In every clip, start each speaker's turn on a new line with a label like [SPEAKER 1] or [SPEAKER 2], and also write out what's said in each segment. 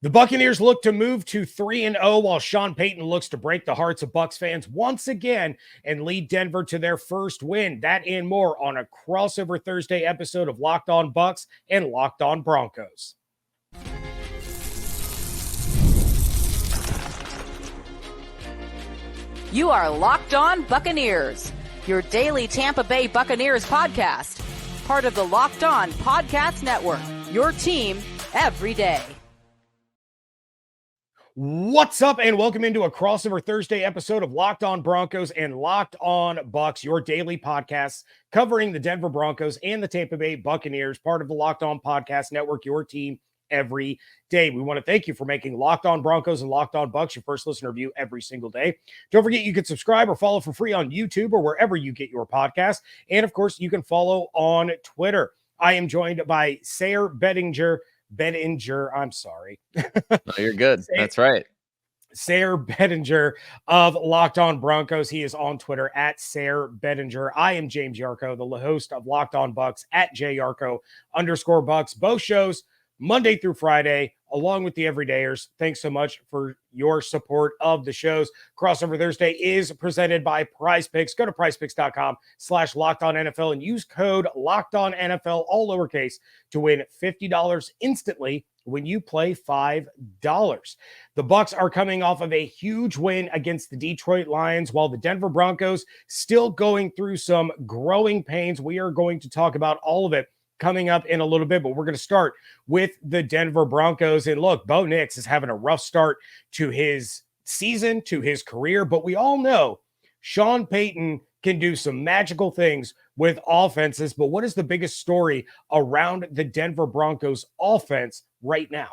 [SPEAKER 1] The Buccaneers look to move to 3-0 while Sean Payton looks to break the hearts of Bucs fans once again and lead Denver to their first win. That and more on a crossover Thursday episode of Locked On Bucs and Locked On Broncos.
[SPEAKER 2] You are Locked On Buccaneers, your daily Tampa Bay Buccaneers podcast, part of the Locked On Podcast Network, your team every day.
[SPEAKER 1] What's up, and welcome into a crossover Thursday episode of Locked On Broncos and Locked On Bucs, your daily podcasts covering the Denver Broncos and the Tampa Bay Buccaneers, part of the Locked On Podcast Network, your team every day. We want to thank you for making Locked On Broncos and Locked On Bucs your first listener review every single day. Don't forget you can subscribe or follow for free on YouTube or wherever you get your podcast. And of course, you can follow on Twitter. I am joined by Sayre Bedinger. I'm sorry.
[SPEAKER 3] No, you're good. That's right.
[SPEAKER 1] Sayre Bedinger of Locked On Broncos. He is on Twitter at Sayre Bedinger. I am James Yarcho, the host of Locked On Bucs at JYarcho_Bucs. Both shows Monday through Friday, along with the Everydayers. Thanks so much for your support of the shows. Crossover Thursday is presented by Prize Picks. Go to prizepicks.com/LockedOnNFL and use code LockedOnNFL, all lowercase, to win $50 instantly when you play $5. The Bucs are coming off of a huge win against the Detroit Lions, while the Denver Broncos still going through some growing pains. We are going to talk about all of it coming up in a little bit, but we're going to start with the Denver Broncos. And look, Bo Nix is having a rough start to his season, to his career, but we all know Sean Payton can do some magical things with offenses. But what is the biggest story around the Denver Broncos offense right now?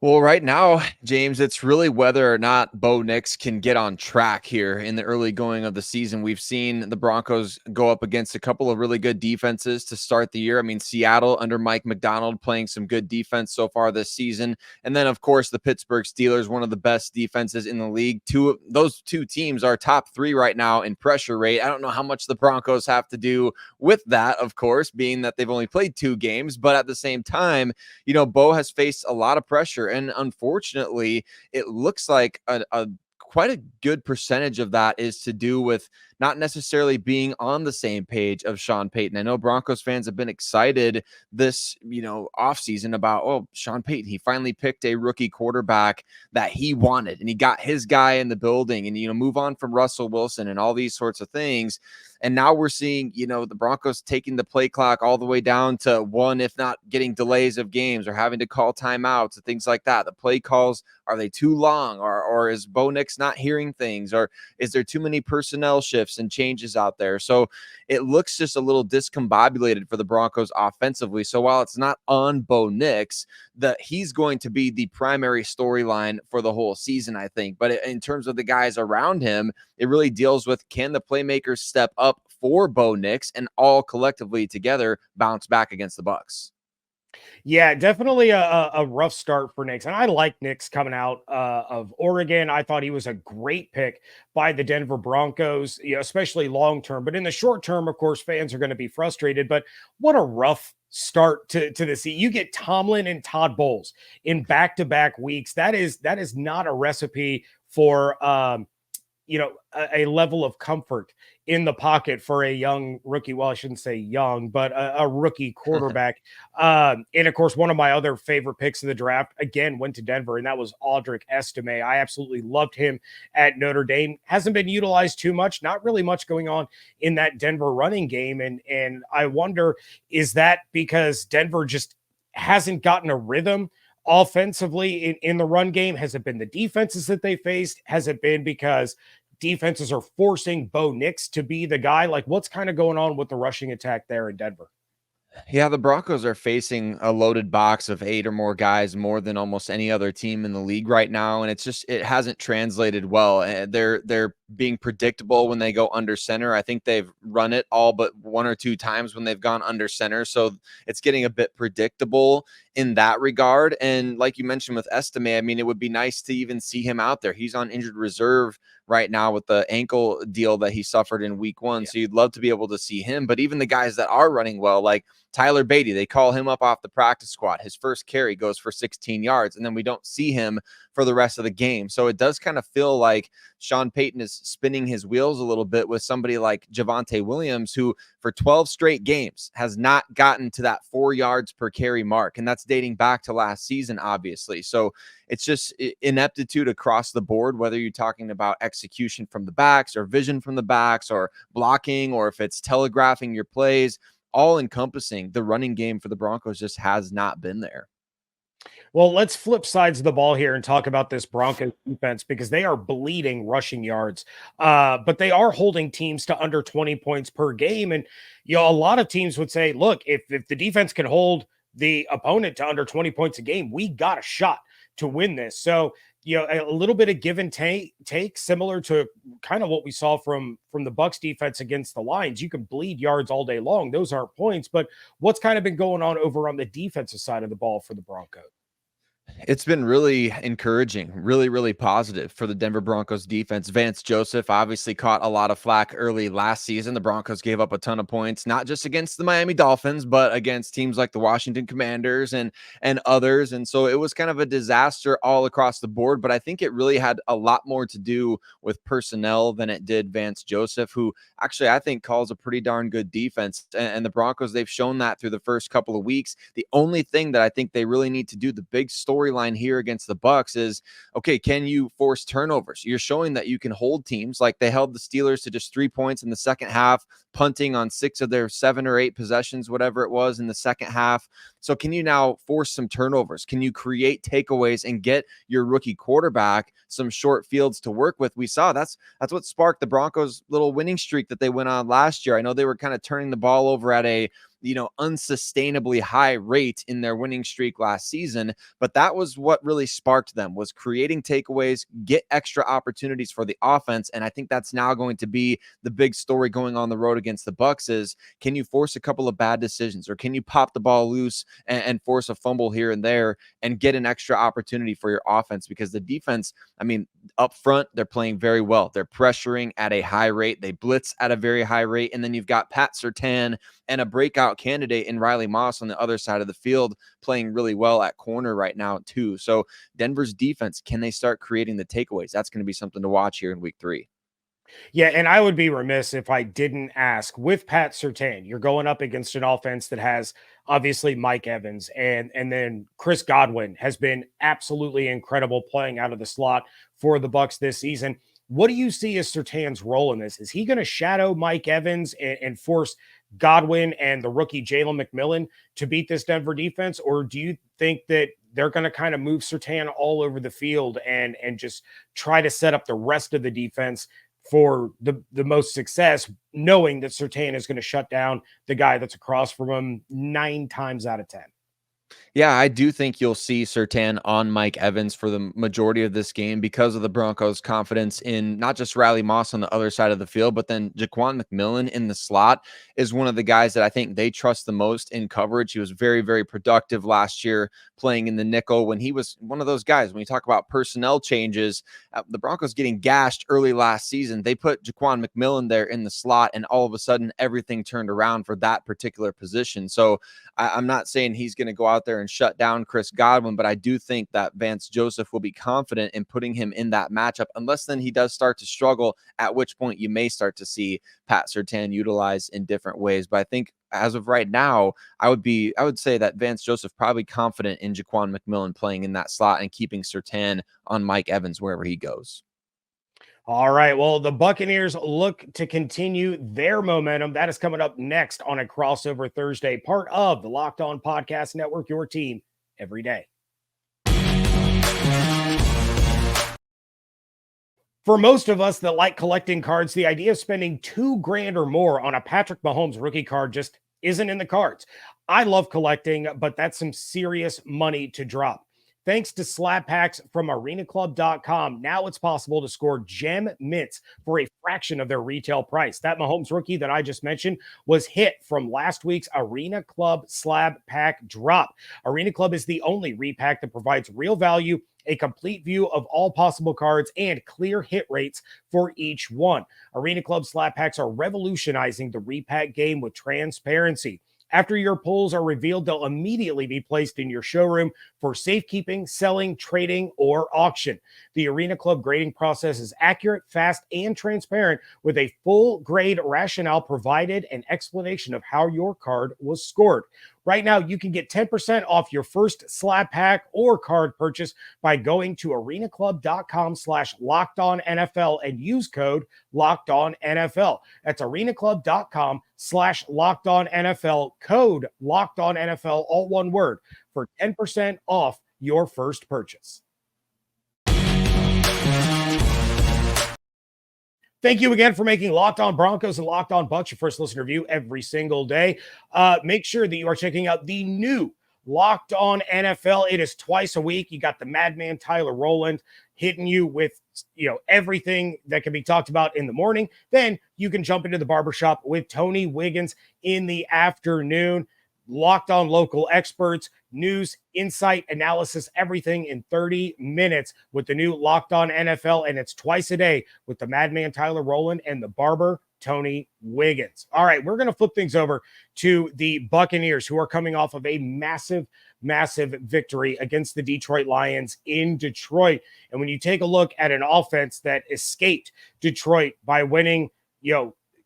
[SPEAKER 3] Well, right now, James, it's really whether or not Bo Nix can get on track here in the early going of the season. We've seen the Broncos go up against a couple of really good defenses to start the year. I mean, Seattle under Mike Macdonald playing some good defense so far this season. And then, of course, the Pittsburgh Steelers, one of the best defenses in the league. Those two teams are top three right now in pressure rate. I don't know how much the Broncos have to do with that, of course, being that they've only played 2 games. But at the same time, you know, Bo has faced a lot of pressure. And unfortunately, it looks like quite a good percentage of that is to do with not necessarily being on the same page of Sean Payton. I know Broncos fans have been excited this, offseason about, Sean Payton, he finally picked a rookie quarterback that he wanted, and he got his guy in the building, and, move on from Russell Wilson and all these sorts of things. And now we're seeing, the Broncos taking the play clock all the way down to 1, if not getting delays of games or having to call timeouts and things like that. The play calls, are they too long? Or is Bo Nix not hearing things? Or is there too many personnel shifts and changes out there? So it looks just a little discombobulated for the Broncos offensively. So while it's not on Bo Nix, that he's going to be the primary storyline for the whole season, I think. But in terms of the guys around him, it really deals with, can the playmakers step up for Bo Nix and all collectively together bounce back against the Bucs?
[SPEAKER 1] Yeah, definitely a rough start for Nix. And I like Nix coming out of Oregon. I thought he was a great pick by the Denver Broncos, especially long term. But in the short term, of course, fans are going to be frustrated. But what a rough start to the season. You get Tomlin and Todd Bowles in back-to-back weeks. That is not a recipe for a level of comfort in the pocket for a young rookie. Well, I shouldn't say young, but a rookie quarterback. And of course, one of my other favorite picks of the draft, again, went to Denver, and that was Audric Estime. I absolutely loved him at Notre Dame. Hasn't been utilized too much, not really much going on in that Denver running game. And I wonder, is that because Denver just hasn't gotten a rhythm offensively in the run game? Has it been the defenses that they faced? Has it been because defenses are forcing Bo Nix to be the guy? Like, what's kind of going on with the rushing attack there in Denver?
[SPEAKER 3] Yeah, the Broncos are facing a loaded box of 8 or more guys, more than almost any other team in the league right now, and it hasn't translated well. They're being predictable when they go under center. I think they've run it all but 1 or 2 times when they've gone under center, so it's getting a bit predictable in that regard. And like you mentioned with Estime, I mean, it would be nice to even see him out there. He's on injured reserve right now with the ankle deal that he suffered in week 1. Yeah. So you'd love to be able to see him. But even the guys that are running well, like Tyler Beatty, they call him up off the practice squad. His first carry goes for 16 yards, and then we don't see him for the rest of the game. So it does kind of feel like Sean Payton is spinning his wheels a little bit with somebody like Javonte Williams, who for 12 straight games has not gotten to that 4 yards per carry mark. And that's dating back to last season, obviously. So it's just ineptitude across the board, whether you're talking about execution from the backs or vision from the backs or blocking, or if it's telegraphing your plays, all encompassing. The running game for the Broncos just has not been there.
[SPEAKER 1] Well, let's flip sides of the ball here and talk about this Broncos defense, because they are bleeding rushing yards, but they are holding teams to under 20 points per game. And, a lot of teams would say, look, if the defense can hold the opponent to under 20 points a game, we got a shot to win this. So, a little bit of give and take, similar to kind of what we saw from the Bucs defense against the Lions. You can bleed yards all day long. Those aren't points, but what's kind of been going on over on the defensive side of the ball for the Broncos?
[SPEAKER 3] It's been really encouraging, really, really positive for the Denver Broncos defense. Vance Joseph obviously caught a lot of flack early last season. The Broncos gave up a ton of points, not just against the Miami Dolphins, but against teams like the Washington Commanders and others. And so it was kind of a disaster all across the board. But I think it really had a lot more to do with personnel than it did Vance Joseph, who actually I think calls a pretty darn good defense. And the Broncos, they've shown that through the first couple of weeks. The only thing that I think they really need to do, the big storyline here against the Bucs, is, okay, can you force turnovers? You're showing that you can hold teams. Like, they held the Steelers to just 3 points in the second half, punting on 6 of their 7 or 8 possessions, whatever it was in the second half. So can you now force some turnovers? Can you create takeaways and get your rookie quarterback some short fields to work with? We saw that's what sparked the Broncos' little winning streak that they went on last year. I know they were kind of turning the ball over at a unsustainably high rate in their winning streak last season, but that was what really sparked them, was creating takeaways, get extra opportunities for the offense. And I think that's now going to be the big story going on the road against the Bucs, is, can you force a couple of bad decisions, or can you pop the ball loose and force a fumble here and there and get an extra opportunity for your offense? Because the defense, I mean, up front, they're playing very well. They're pressuring at a high rate. They blitz at a very high rate. And then you've got Pat Surtain and a breakout candidate in Riley Moss on the other side of the field playing really well at corner right now too. So Denver's defense, can they start creating the takeaways? That's going to be something to watch here in week 3.
[SPEAKER 1] Yeah, and I would be remiss if I didn't ask, with Pat Surtain, you're going up against an offense that has obviously Mike Evans, and then Chris Godwin has been absolutely incredible playing out of the slot for the Bucs this season. What do you see as Surtain's role in this? Is he going to shadow Mike Evans and force Godwin and the rookie Jalen McMillan to beat this Denver defense? Or do you think that they're going to kind of move Surtain all over the field and just try to set up the rest of the defense for the most success, knowing that Surtain is going to shut down the guy that's across from him 9 times out of 10?
[SPEAKER 3] Yeah, I do think you'll see Surtain on Mike Evans for the majority of this game because of the Broncos' confidence in not just Riley Moss on the other side of the field, but then Jaquan McMillan in the slot is one of the guys that I think they trust the most in coverage. He was very, very productive last year playing in the nickel when he was one of those guys. When you talk about personnel changes, the Broncos getting gashed early last season, they put Jaquan McMillan there in the slot, and all of a sudden everything turned around for that particular position. So I'm not saying he's going to go out there and shut down Chris Godwin, but I do think that Vance Joseph will be confident in putting him in that matchup, unless then he does start to struggle, at which point you may start to see Pat Surtain utilized in different ways. But I think as of right now, I would say that Vance Joseph probably confident in Jaquan McMillan playing in that slot and keeping Surtain on Mike Evans wherever he goes.
[SPEAKER 1] All right. Well, the Buccaneers look to continue their momentum. That is coming up next on a Crossover Thursday, part of the Locked On Podcast Network, your team every day. For most of us that like collecting cards, the idea of spending $2,000 or more on a Patrick Mahomes rookie card just isn't in the cards. I love collecting, but that's some serious money to drop. Thanks to slab packs from arenaclub.com, now it's possible to score gem mints for a fraction of their retail price. That Mahomes rookie that I just mentioned was hit from last week's Arena Club slab pack drop. Arena Club is the only repack that provides real value, a complete view of all possible cards, and clear hit rates for each one. Arena Club slab packs are revolutionizing the repack game with transparency. After your pulls are revealed, they'll immediately be placed in your showroom for safekeeping, selling, trading, or auction. The Arena Club grading process is accurate, fast, and transparent, with a full grade rationale provided and explanation of how your card was scored. Right now, you can get 10% off your first slab pack or card purchase by going to arenaclub.com/lockedonnfl and use code LOCKEDONNFL. That's arenaclub.com/lockedonnfl, code LOCKEDONNFL, all one word, for 10% off your first purchase. Thank you again for making Locked On Broncos and Locked On Bucs your first listen review every single day. Make sure that you are checking out the new Locked On NFL. It is twice a week. You got the madman Tyler Rowland hitting you with everything that can be talked about in the morning. Then you can jump into the barbershop with Tony Wiggins in the afternoon. Locked On local experts, news, insight, analysis, everything in 30 minutes with the new Locked On NFL. And it's twice a day with the madman Tyler Rowland and the barber Tony Wiggins. All right, we're going to flip things over to the Buccaneers, who are coming off of a massive victory against the Detroit Lions in Detroit. And when you take a look at an offense that escaped Detroit by winning,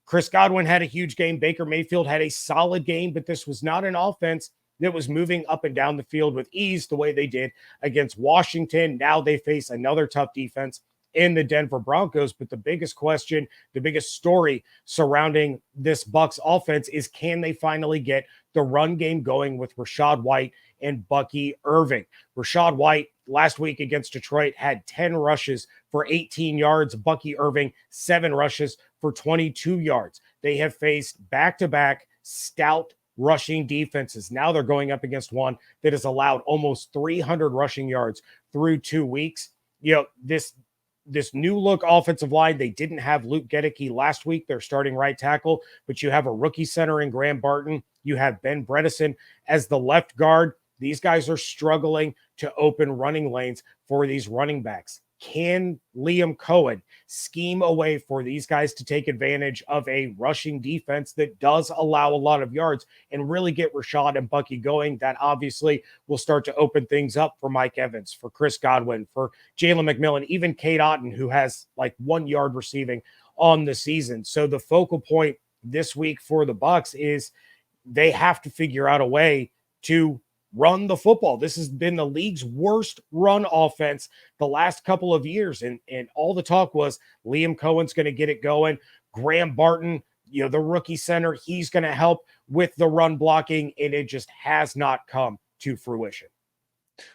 [SPEAKER 1] Chris Godwin had a huge game. Baker Mayfield had a solid game, but this was not an offense that was moving up and down the field with ease the way they did against Washington. Now they face another tough defense in the Denver Broncos. But the biggest question, the biggest story surrounding this Bucs offense is, can they finally get the run game going with Rachaad White and Bucky Irving? Rachaad White last week against Detroit had 10 rushes for 18 yards. Bucky Irving, 7 rushes for 22 yards. They have faced back-to-back stout rushing defenses. Now they're going up against one that has allowed almost 300 rushing yards through 2 weeks. This new look offensive line, they didn't have Luke Gedeke last week, their starting right tackle, but you have a rookie center in Graham Barton. You have Ben Bredesen as the left guard. These guys are struggling to open running lanes for these running backs. Can Liam Cohen scheme a way for these guys to take advantage of a rushing defense that does allow a lot of yards and really get Rachaad and Bucky going? That obviously will start to open things up for Mike Evans, for Chris Godwin, for Jalen McMillan, even Cade Otton, who has like 1 yard receiving on the season. So the focal point this week for the Bucs is they have to figure out a way to run the football. This has been the league's worst run offense the last couple of years. And all the talk was Liam Cohen's going to get it going. Graham Barton, the rookie center, he's going to help with the run blocking, and it just has not come to fruition.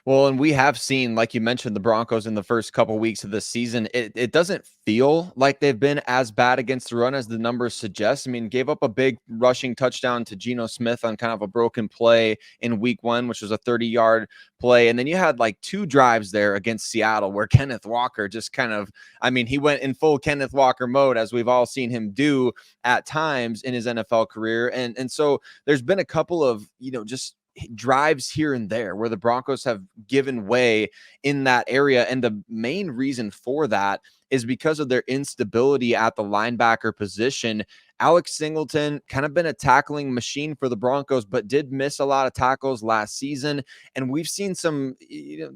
[SPEAKER 3] Well, and we have seen, like you mentioned, the Broncos in the first couple weeks of the season. It doesn't feel like they've been as bad against the run as the numbers suggest. I mean, gave up a big rushing touchdown to Geno Smith on kind of a broken play in week 1, which was a 30-yard play. And then you had like 2 drives there against Seattle where Kenneth Walker just he went in full Kenneth Walker mode, as we've all seen him do at times in his NFL career. And so there's been a couple of, just drives here and there where the Broncos have given way in that area. And the main reason for that is because of their instability at the linebacker position. Alex Singleton kind of been a tackling machine for the Broncos, but did miss a lot of tackles last season. And we've seen some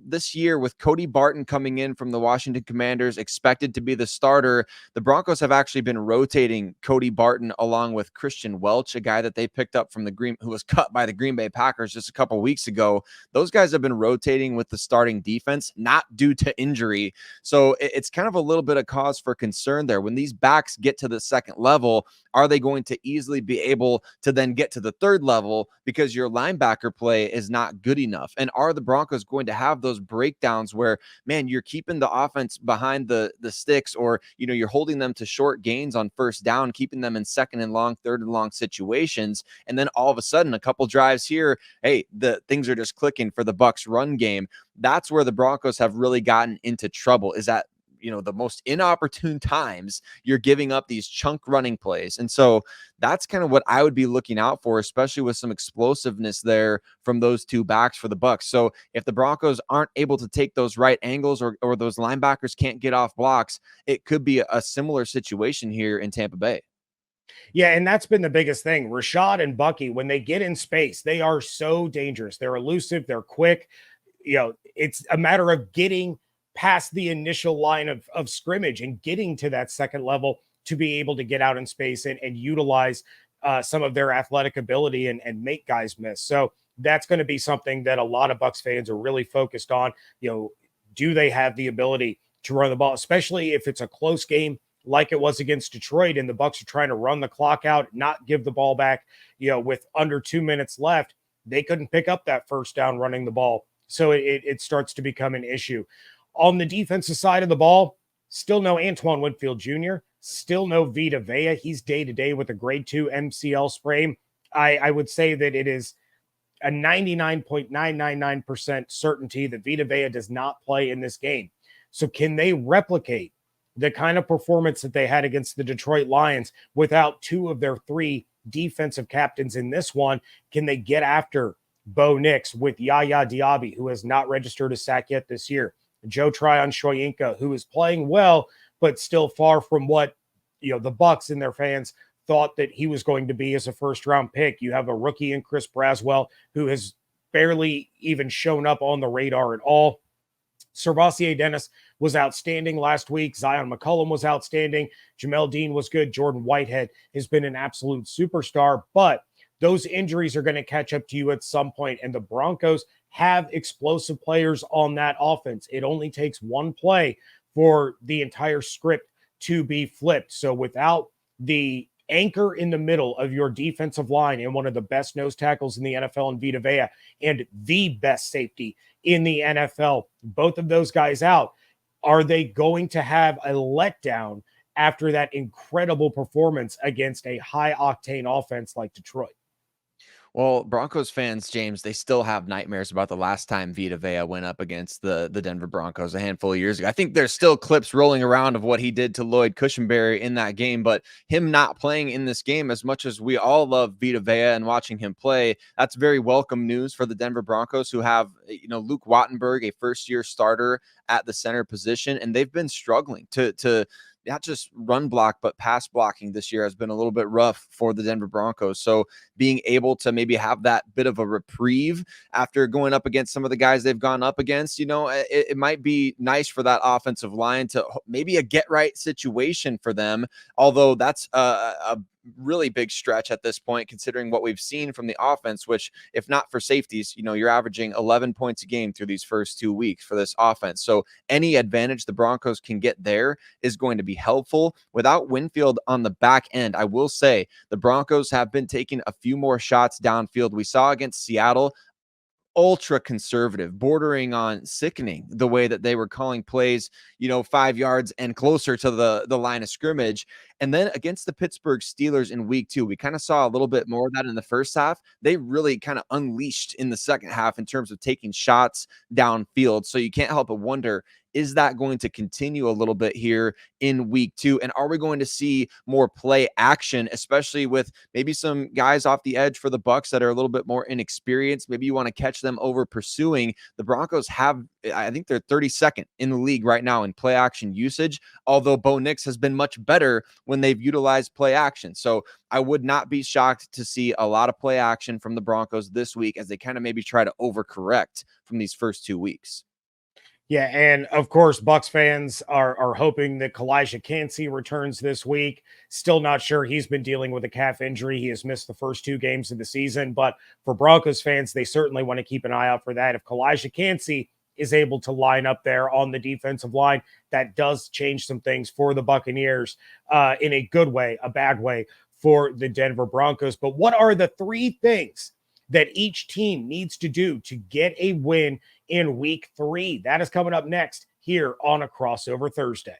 [SPEAKER 3] this year with Cody Barton coming in from the Washington Commanders, expected to be the starter. The Broncos have actually been rotating Cody Barton along with Christian Welch, a guy that they picked up from who was cut by the Green Bay Packers just a couple weeks ago. Those guys have been rotating with the starting defense, not due to injury. So it's kind of a little bit of cause for concern there. When these backs get to the second level, are they going to easily be able to then get to the third level because your linebacker play is not good enough? And are the Broncos going to have those breakdowns where, man, you're keeping the offense behind the sticks, or, you're holding them to short gains on first down, keeping them in second and long, third and long situations. And then all of a sudden, a couple drives here, hey, the things are just clicking for the Bucs run game. That's where the Broncos have really gotten into trouble, is that the most inopportune times you're giving up these chunk running plays. And so that's kind of what I would be looking out for, especially with some explosiveness there from those 2 backs for the Bucs. So if the Broncos aren't able to take those right angles, or those linebackers can't get off blocks, it could be a similar situation here in Tampa Bay.
[SPEAKER 1] Yeah, and that's been the biggest thing. Rashad and Bucky, when they get in space, they are so dangerous. They're elusive, they're quick. It's a matter of getting past the initial line of scrimmage and getting to that second level to be able to get out in space and utilize some of their athletic ability and make guys miss. So that's going to be something that a lot of Bucs fans are really focused on. Do they have the ability to run the ball, especially if it's a close game like it was against Detroit and the Bucs are trying to run the clock out, not give the ball back, with under 2 minutes left. They couldn't pick up that first down running the ball. So it starts to become an issue. On the defensive side of the ball, still no Antoine Winfield Jr., still no Vita Vea. He's day-to-day with a grade 2 MCL sprain. I would say that it is a 99.999% certainty that Vita Vea does not play in this game. So can they replicate the kind of performance that they had against the Detroit Lions without two of their three defensive captains in this one? Can they get after Bo Nix with Yaya Diaby, who has not registered a sack yet this year? Joe Tryon-Shoyinka, who is playing well, but still far from what the Bucs and their fans thought that he was going to be as a first-round pick. You have a rookie in Chris Braswell, who has barely even shown up on the radar at all. Servassier Dennis was outstanding last week. Zion McCollum was outstanding. Jamel Dean was good. Jordan Whitehead has been an absolute superstar, but those injuries are going to catch up to you at some point, and the Broncos have explosive players on that offense. It only takes one play for the entire script to be flipped. So without the anchor in the middle of your defensive line and one of the best nose tackles in the NFL in Vita Vea and the best safety in the NFL, both of those guys out, are they going to have a letdown after that incredible performance against a high-octane offense like Detroit?
[SPEAKER 3] Well, Broncos fans, James, they still have nightmares about the last time Vita Vea went up against the Denver Broncos a handful of years ago. I think there's still clips rolling around of what he did to Lloyd Cushenberry in that game, but him not playing in this game, as much as we all love Vita Vea and watching him play, that's very welcome news for the Denver Broncos, who have, Luke Wattenberg, a first-year starter at the center position, and they've been struggling to not just run block, but pass blocking this year has been a little bit rough for the Denver Broncos. So being able to maybe have that bit of a reprieve after going up against some of the guys they've gone up against, it might be nice for that offensive line to maybe a get right situation for them. Although that's a really big stretch at this point, considering what we've seen from the offense, which, if not for safeties, you're averaging 11 points a game through these first 2 weeks for this offense. So any advantage the Broncos can get there is going to be helpful. Without Winfield on the back end, I will say the Broncos have been taking a few more shots downfield. We saw against Seattle, ultra conservative, bordering on sickening, the way that they were calling plays, 5 yards and closer to the line of scrimmage. And then against the Pittsburgh Steelers in week 2, we kind of saw a little bit more of that in the first half. They really kind of unleashed in the second half in terms of taking shots downfield. So you can't help but wonder, is that going to continue a little bit here in week 2? And are we going to see more play action, especially with maybe some guys off the edge for the Bucs that are a little bit more inexperienced? Maybe you want to catch them over pursuing. The Broncos have, I think they're 32nd in the league right now in play action usage, although Bo Nix has been much better when they've utilized play action. So I would not be shocked to see a lot of play action from the Broncos this week as they kind of maybe try to overcorrect from these first 2 weeks.
[SPEAKER 1] Yeah, and of course, Bucs fans are hoping that Kalijah Kancey returns this week. Still not sure. He's been dealing with a calf injury. He has missed the first 2 games of the season. But for Broncos fans, they certainly want to keep an eye out for that. If Kalijah Kancey is able to line up there on the defensive line, that does change some things for the Buccaneers in a good way, a bad way for the Denver Broncos. But what are the 3 things that each team needs to do to get a win in week 3? That is coming up next here on A Crossover Thursday.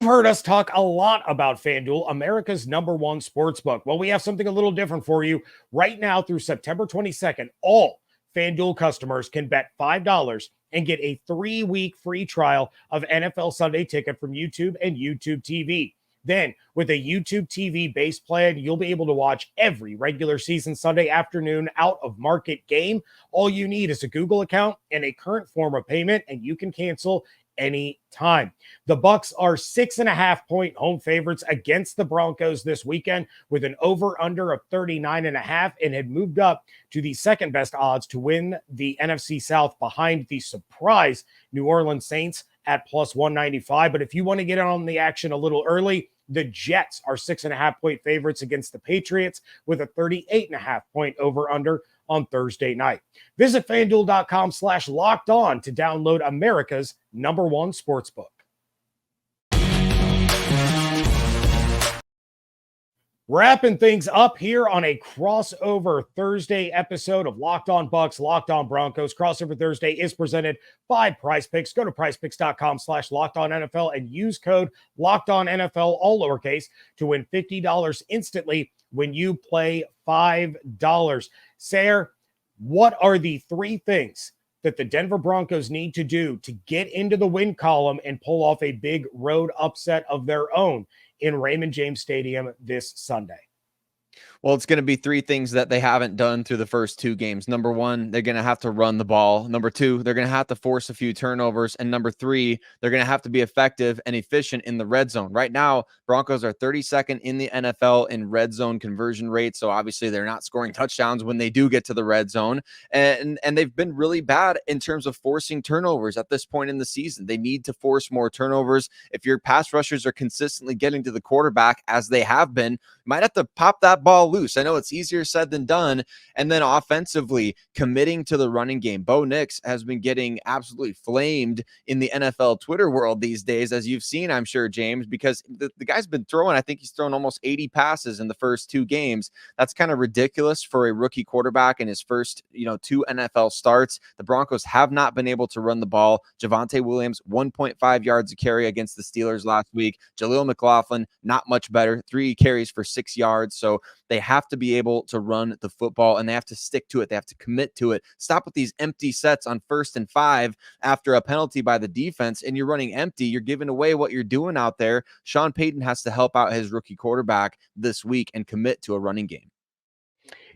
[SPEAKER 1] You've heard us talk a lot about FanDuel, America's #1 sportsbook. Well, we have something a little different for you. Right now through September 22nd, all FanDuel customers can bet $5 and get a 3-week free trial of NFL Sunday Ticket from YouTube and YouTube TV. Then, with a YouTube TV base plan, you'll be able to watch every regular season Sunday afternoon out of market game. All you need is a Google account and a current form of payment, and you can cancel anytime. The Bucs are 6.5-point home favorites against the Broncos this weekend with an over-under of 39.5 and had moved up to the second best odds to win the NFC South behind the surprise New Orleans Saints at plus 195. But if you want to get on the action a little early, the Jets are 6.5-point favorites against the Patriots with a 38.5-point over-under on Thursday night. Visit FanDuel.com/locked-on to download America's #1 sportsbook. Wrapping things up here on a crossover Thursday episode of Locked On Bucs, Locked On Broncos. Crossover Thursday is presented by Prize Picks. Go to prizepicks.com/LockedOnNFL and use code LockedOnNFL, all lowercase, to win $50 instantly when you play $5. Sayre, what are the three things that the Denver Broncos need to do to get into the win column and pull off a big road upset of their own in Raymond James Stadium this Sunday?
[SPEAKER 3] Well, it's going to be three things that they haven't done through the first two games. Number one, they're going to have to run the ball. Number two, they're going to have to force a few turnovers. And number three, they're going to have to be effective and efficient in the red zone. Right now, Broncos are 32nd in the NFL in red zone conversion rate. So obviously they're not scoring touchdowns when they do get to the red zone. And they've been really bad in terms of forcing turnovers at this point in the season. They need to force more turnovers. If your pass rushers are consistently getting to the quarterback, as they have been, you might have to pop that ball loose. I know it's easier said than done. And then offensively, committing to the running game. Bo Nix has been getting absolutely flamed in the NFL Twitter world these days, as you've seen, I'm sure, James, because the guy's been throwing, I think he's thrown almost 80 passes in the first two games. That's kind of ridiculous for a rookie quarterback in his first, two NFL starts. The Broncos have not been able to run the ball. Javonte Williams, 1.5 yards a carry against the Steelers last week. Jaleel McLaughlin, not much better, 3 carries for 6 yards. So they have to be able to run the football, and they have to stick to it. They have to commit to it. Stop with these empty sets on 1st and 5 after a penalty by the defense, and you're running empty. You're giving away what you're doing out there. Sean Payton has to help out his rookie quarterback this week and commit to a running game.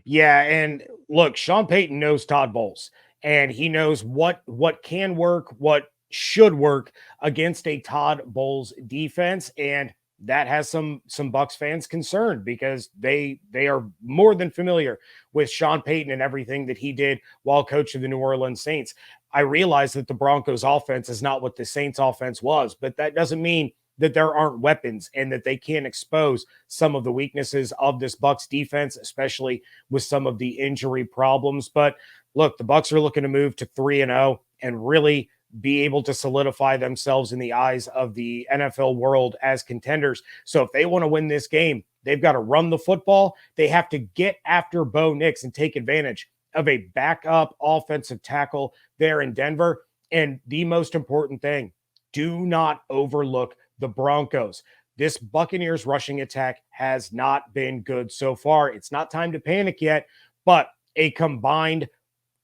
[SPEAKER 1] Yeah, and look, Sean Payton knows Todd Bowles, and he knows what can work, what should work against a Todd Bowles defense, and that has some Bucs fans concerned because they are more than familiar with Sean Payton and everything that he did while coach of the New Orleans Saints. I realize that the Broncos offense is not what the Saints offense was, but that doesn't mean that there aren't weapons and that they can't expose some of the weaknesses of this Bucs defense, especially with some of the injury problems. But look, the Bucs are looking to move to 3-0 and really be able to solidify themselves in the eyes of the NFL world as contenders. So if they want to win this game, they've got to run the football. They have to get after Bo Nix and take advantage of a backup offensive tackle there in Denver. And the most important thing, do not overlook the Broncos. This Buccaneers rushing attack has not been good so far. It's not time to panic yet, but a combined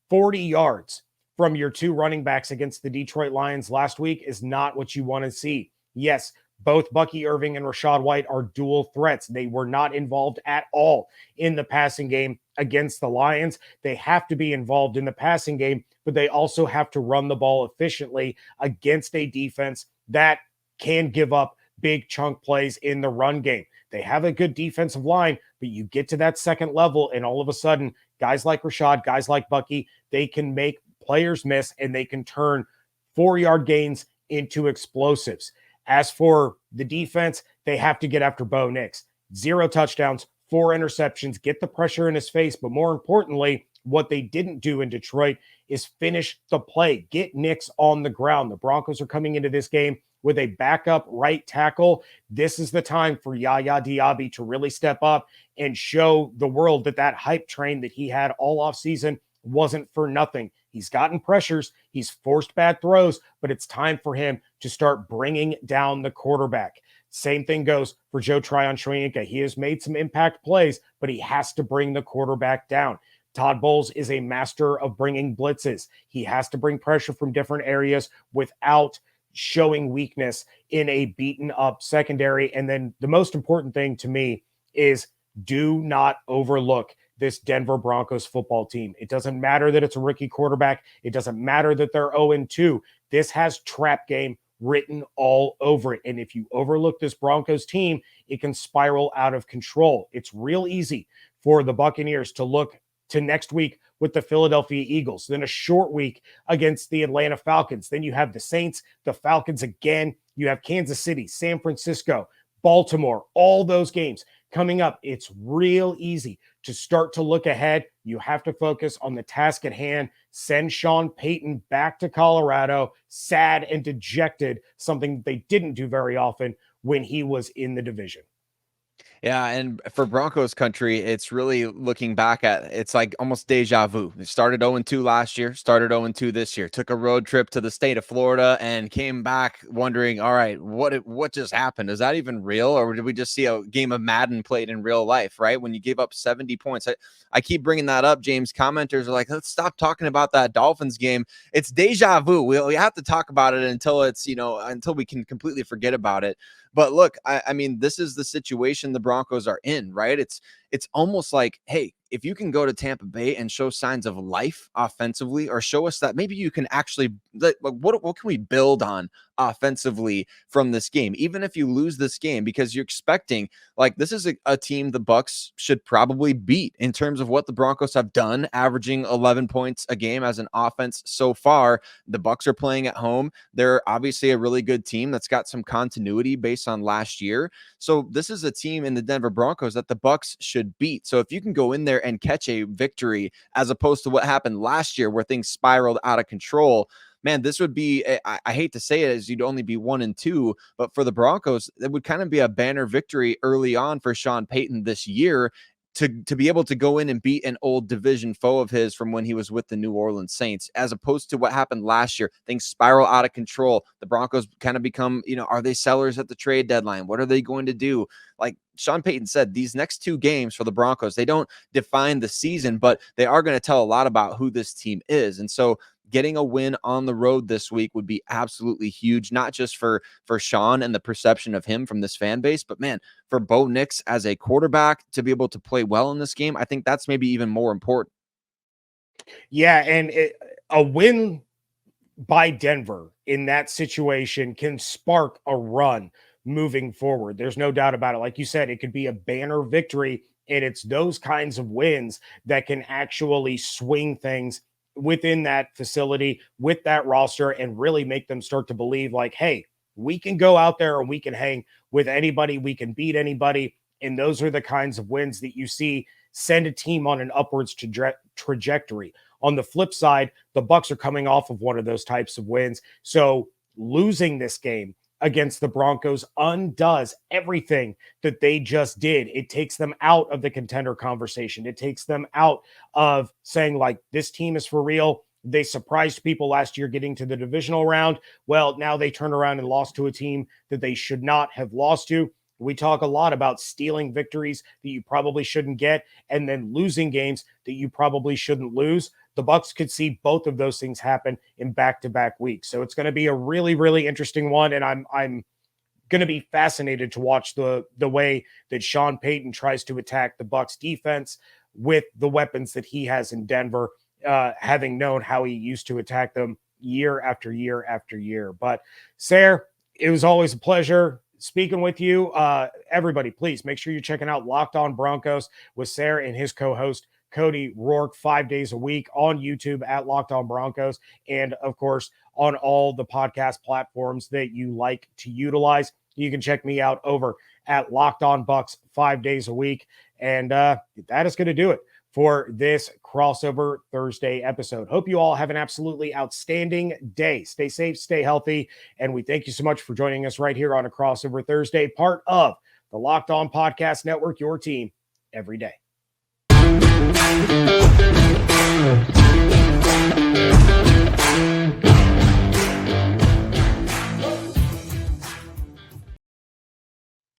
[SPEAKER 1] 40 yards from your two running backs against the Detroit Lions last week is not what you want to see. Yes, both Bucky Irving and Rachaad White are dual threats. They were not involved at all in the passing game against the Lions. They have to be involved in the passing game, but they also have to run the ball efficiently against a defense that can give up big chunk plays in the run game. They have a good defensive line, but you get to that second level, and all of a sudden, guys like Rachaad, guys like Bucky, they can make players miss, and they can turn 4-yard gains into explosives. As for the defense, they have to get after Bo Nix. 0 touchdowns, 4 interceptions, get the pressure in his face. But more importantly, what they didn't do in Detroit is finish the play, get Nix on the ground. The Broncos are coming into this game with a backup right tackle. This is the time for Yaya Diaby to really step up and show the world that hype train that he had all offseason wasn't for nothing. He's gotten pressures, he's forced bad throws, but it's time for him to start bringing down the quarterback. Same thing goes for Joe Tryon-Shoyinka. He has made some impact plays, but he has to bring the quarterback down. Todd Bowles is a master of bringing blitzes. He has to bring pressure from different areas without showing weakness in a beaten up secondary. And then the most important thing to me is do not overlook this Denver Broncos football team. It doesn't matter that it's a rookie quarterback. It doesn't matter that they're 0-2. This has trap game written all over it. And if you overlook this Broncos team, it can spiral out of control. It's real easy for the Buccaneers to look to next week with the Philadelphia Eagles, then a short week against the Atlanta Falcons. Then you have the Saints, the Falcons again. You have Kansas City, San Francisco, Baltimore, all those games coming up. It's real easy to start to look ahead. You have to focus on the task at hand. Send Sean Payton back to Colorado, sad and dejected, something they didn't do very often when he was in the division.
[SPEAKER 3] Yeah, and for Broncos country, it's really looking back at, it's like almost deja vu. It started 0-2 last year, started 0-2 this year, took a road trip to the state of Florida and came back wondering, all right, what just happened? Is that even real? Or did we just see a game of Madden played in real life, right? When you give up 70 points. I keep bringing that up, James. Commenters are like, let's stop talking about that Dolphins game. It's deja vu. We have to talk about it until it's, until we can completely forget about it. But look, I mean, this is the situation the Broncos are in, right? It's almost like, hey, if you can go to Tampa Bay and show signs of life offensively, or show us that maybe you can actually, what can we build on offensively from this game, even if you lose this game, because you're expecting, like, this is a team the Bucs should probably beat in terms of what the Broncos have done, averaging 11 points a game as an offense so far. The Bucs are playing at home. They're obviously a really good team that's got some continuity based on last year. So this is a team in the Denver Broncos that the Bucs should beat. So if you can go in there and catch a victory, as opposed to what happened last year where things spiraled out of control, man, this would be, I hate to say it, as you'd only be 1-2, but for the Broncos, it would kind of be a banner victory early on for Sean Payton this year to be able to go in and beat an old division foe of his from when he was with the New Orleans Saints, as opposed to what happened last year. Things spiral out of control. The Broncos kind of become, are they sellers at the trade deadline? What are they going to do? Like Sean Payton said, these next two games for the Broncos, they don't define the season, but they are going to tell a lot about who this team is. And so getting a win on the road this week would be absolutely huge, not just for Sean and the perception of him from this fan base, but man, for Bo Nix as a quarterback to be able to play well in this game, I think that's maybe even more important.
[SPEAKER 1] Yeah, and a win by Denver in that situation can spark a run moving forward. There's no doubt about it. Like you said, it could be a banner victory, and it's those kinds of wins that can actually swing things within that facility, with that roster, and really make them start to believe like, hey, we can go out there and we can hang with anybody, we can beat anybody. And those are the kinds of wins that you see send a team on an upwards trajectory. On the flip side, the Bucs are coming off of one of those types of wins. So losing this game against the Broncos undoes everything that they just did. It takes them out of the contender conversation. It takes them out of saying, like, this team is for real. They surprised people last year getting to the divisional round. Well, now they turn around and lost to a team that they should not have lost to. We talk a lot about stealing victories that you probably shouldn't get, and then losing games that you probably shouldn't lose. The Bucs could see both of those things happen in back-to-back weeks. So it's going to be a really, really interesting one, and I'm going to be fascinated to watch the way that Sean Payton tries to attack the Bucs defense with the weapons that he has in Denver, having known how he used to attack them year after year after year. But Sarah, it was always a pleasure speaking with you. Everybody, please make sure you're checking out Locked On Broncos with Sarah and his co-host Cody Rourke 5 days a week on YouTube at Locked On Broncos, and of course on all the podcast platforms that you like to utilize. You can check me out over at Locked On Bucs 5 days a week. And that is going to do it for this crossover Thursday episode. Hope you all have an absolutely outstanding day. Stay safe, stay healthy, and we thank you so much for joining us right here on a crossover Thursday, part of the Locked On Podcast Network, your team every day. Thank you.